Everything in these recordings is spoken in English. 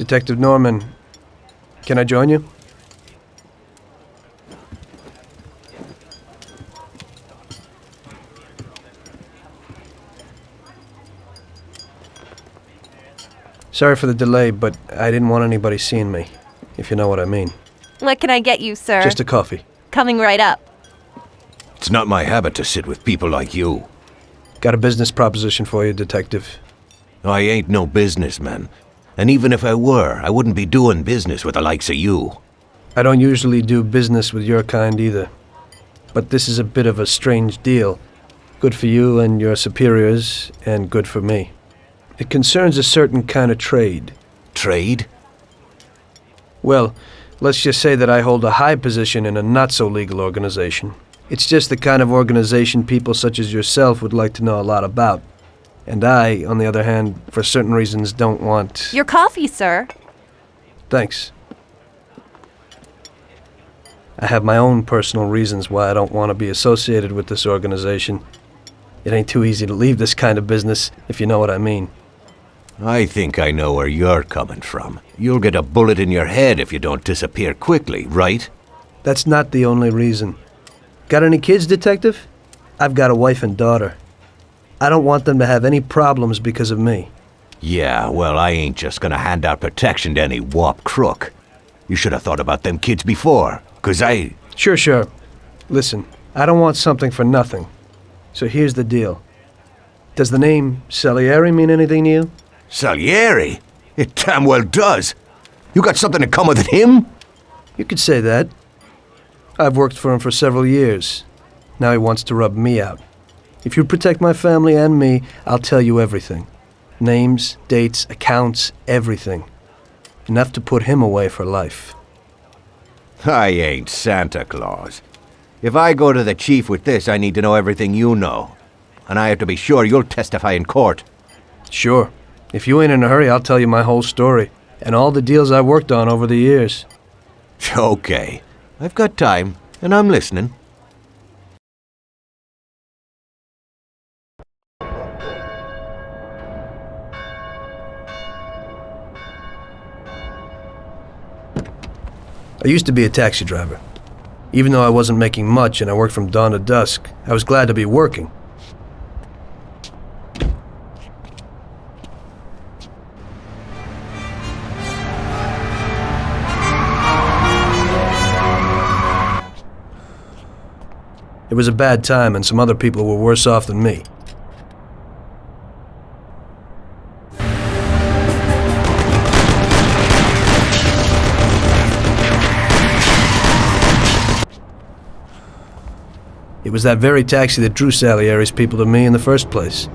Detective Norman, can I join you? Sorry for the delay, but I didn't want anybody seeing me, if you know what I mean. What can I get you, sir? Just a coffee. Coming right up. It's not my habit to sit with people like you. Got a business proposition for you, Detective. I ain't no businessman. And even if I were, I wouldn't be doing business with the likes of you. I don't usually do business with your kind either. But this is a bit of a strange deal. Good for you and your superiors, and good for me. It concerns a certain kind of trade. Trade? Well, let's just say that I hold a high position in a not-so-legal organization. It's just the kind of organization people such as yourself would like to know a lot about. And I, on the other hand, for certain reasons don't want... Your coffee, sir. Thanks. I have my own personal reasons why I don't want to be associated with this organization. It ain't too easy to leave this kind of business, if you know what I mean. I think I know where you're coming from. You'll get a bullet in your head if you don't disappear quickly, right? That's not the only reason. Got any kids, Detective? I've got a wife and daughter. I don't want them to have any problems because of me. Yeah, well, I ain't just gonna hand out protection to any wop crook. You should have thought about them kids before, 'cause I... Sure. Listen, I don't want something for nothing. So here's the deal. Does the name Salieri mean anything to you? Salieri? It damn well does. You got something in common with him? You could say that. I've worked for him for several years. Now he wants to rub me out. If you protect my family and me, I'll tell you everything. Names, dates, accounts, everything. Enough to put him away for life. I ain't Santa Claus. If I go to the chief with this, I need to know everything you know. And I have to be sure you'll testify in court. Sure. If you ain't in a hurry, I'll tell you my whole story. And all the deals I worked on over the years. Okay. I've got time, and I'm listening. I used to be a taxi driver. Even though I wasn't making much and I worked from dawn to dusk, I was glad to be working. It was a bad time and some other people were worse off than me. It was that very taxi that drew Salieri's people to me in the first place.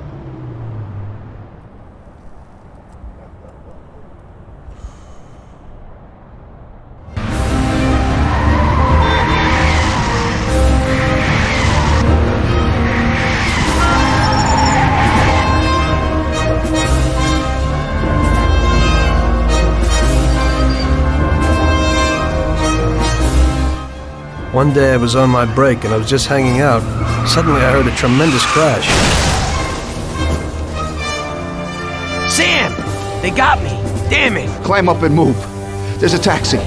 One day I was on my break and I was just hanging out. Suddenly I heard a tremendous crash. Sam! They got me! Damn it! Climb up and move. There's a taxi.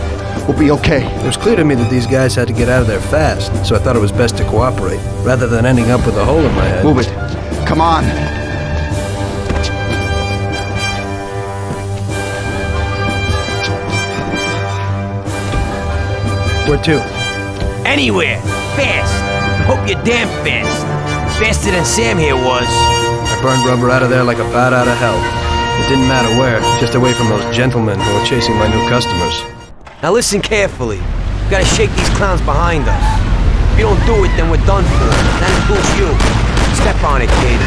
We'll be okay. It was clear to me that these guys had to get out of there fast, so I thought it was best to cooperate, rather than ending up with a hole in my head. Move it. Come on. Where to? Anywhere! Fast! Hope you're damn fast! Faster than Sam here was. I burned rubber out of there like a bat out of hell. It didn't matter where, just away from those gentlemen who were chasing my new customers. Now listen carefully. We gotta shake these clowns behind us. If you don't do it, then we're done for. That includes you. Step on it, kid.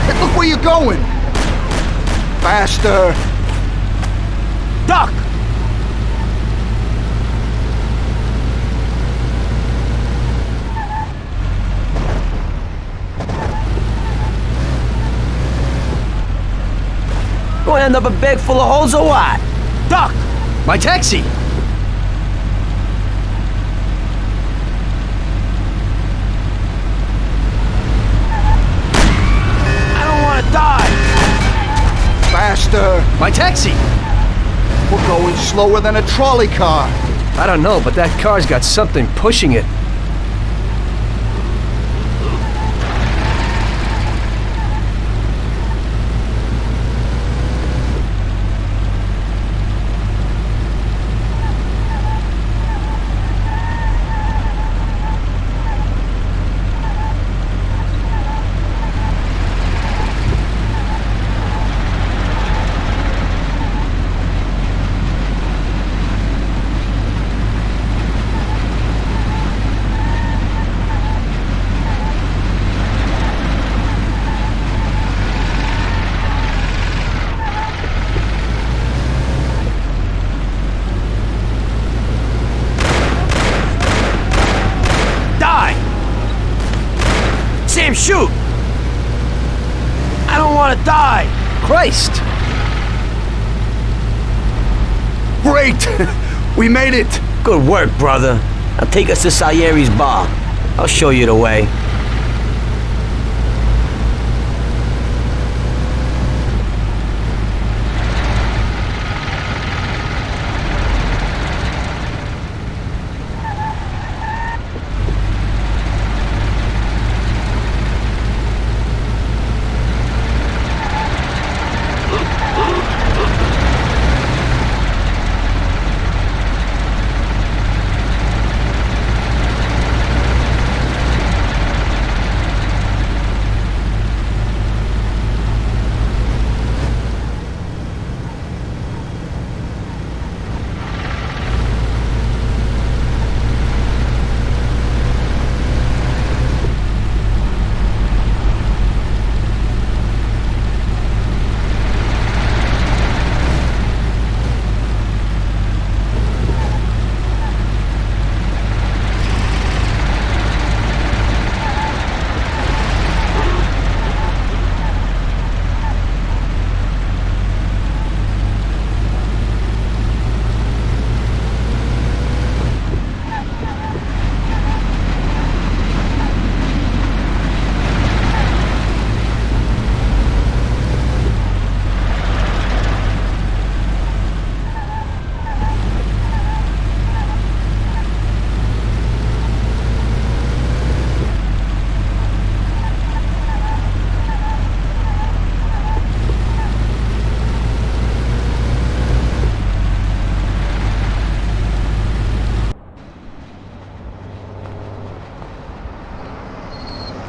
Hey, look where you're going! Faster! Duck! Gonna end up a bag full of holes or what? Duck! My taxi! I don't wanna die! Faster! My taxi! We're going slower than a trolley car. I don't know, but that car's got something pushing it. Sam, shoot! I don't want to die! Christ! Great! We made it! Good work, brother. Now take us to Salieri's bar. I'll show you the way.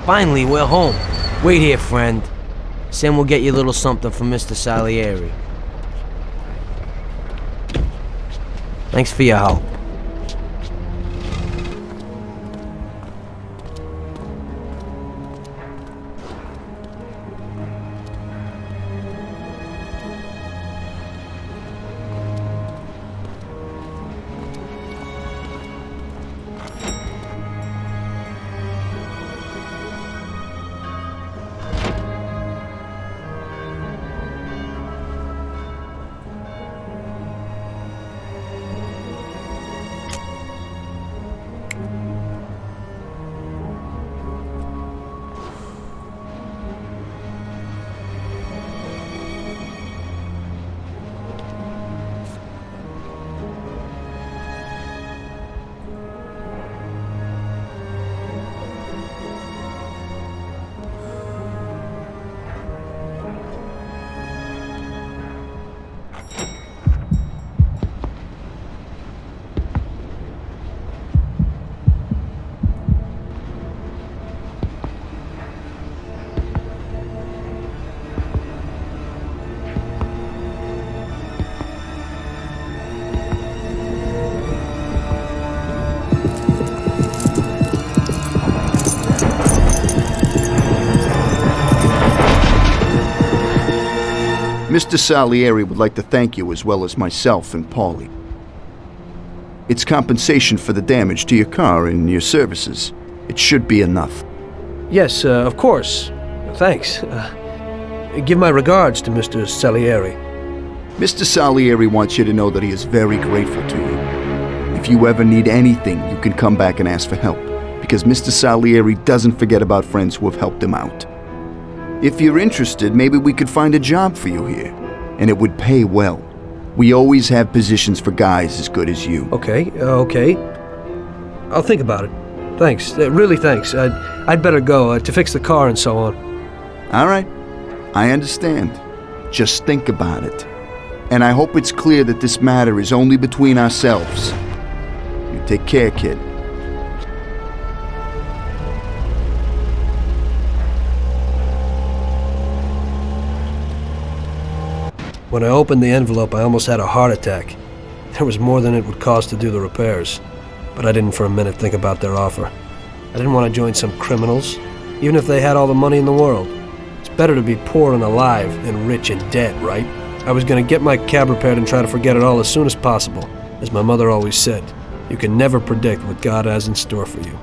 Finally, we're home. Wait here, friend. Sam will get you a little something from Mr. Salieri. Thanks for your help. Mr. Salieri would like to thank you as well as myself and Paulie. It's compensation for the damage to your car and your services. It should be enough. Yes, of course. Thanks. Give my regards to Mr. Salieri. Mr. Salieri wants you to know that he is very grateful to you. If you ever need anything, you can come back and ask for help, because Mr. Salieri doesn't forget about friends who have helped him out. If you're interested, maybe we could find a job for you here. and it would pay well. We always have positions for guys as good as you. Okay. I'll think about it. Thanks. Really thanks. I'd better go to fix the car and so on. All right. I understand. Just think about it. And I hope it's clear that this matter is only between ourselves. You take care, kid. When I opened the envelope, I almost had a heart attack. There was more than it would cost to do the repairs. But I didn't for a minute think about their offer. I didn't want to join some criminals, even if they had all the money in the world. It's better to be poor and alive than rich and dead, right? I was going to get my cab repaired and try to forget it all as soon as possible. As my mother always said, you can never predict what God has in store for you.